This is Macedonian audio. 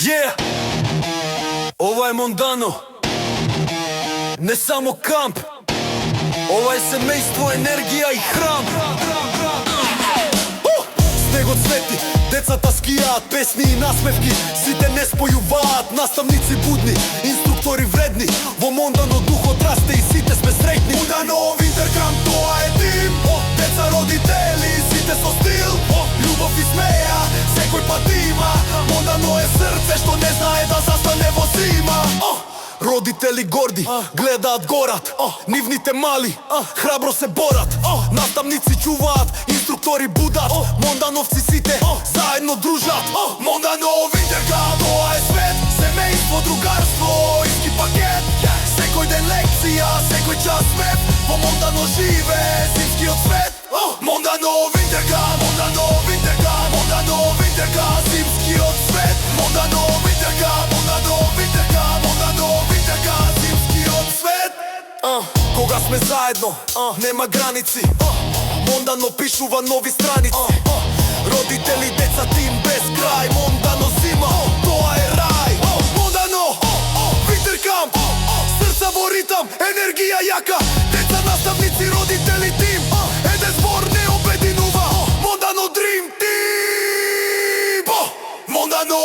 Yeah! Ова е Мондано, не само камп. Ова е семејство, енергија и храм. Снегот свети, децата скијаат, песни и насмевки, сите не спојуваат. Наставници будни, инструктори вредни, во Мондано духот расте и сите сме среќни. Мондано Винтеркамп, тоа е тим. Деца, родители, сите со стил. Љубов и смеја, секој пат има. Мондано е срце што не знае да застане во зима. Родители горди, гледаат горат, нивните мали, храбро се борат. Наставници чуваат, инструктори будат, мондановци сите заедно дружат. Мондано Винтеркамп, тоа е свет, семејство, другарство, иски пакет. Секој ден лекција, секој час смет, во Мондано живе зимскиот свет. Мондано Винтеркамп, Мондано Винтеркамп, Мондано Винтеркамп, зимскиот свет. Мондано Винтеркамп, Мондано Винтеркамп, Мондано Винтеркамп, зимскиот свет. Кога сме заедно, нема граници. Мондано пишува нови страници. Родители, деца, тим без крај. Мондано зима, тоа е рај. Мондано Винтеркамп, срца во ритам, енергија јака. Деца, наставници, родители, тим. Еден збор не обединува. Мондано Dream Team. Мондано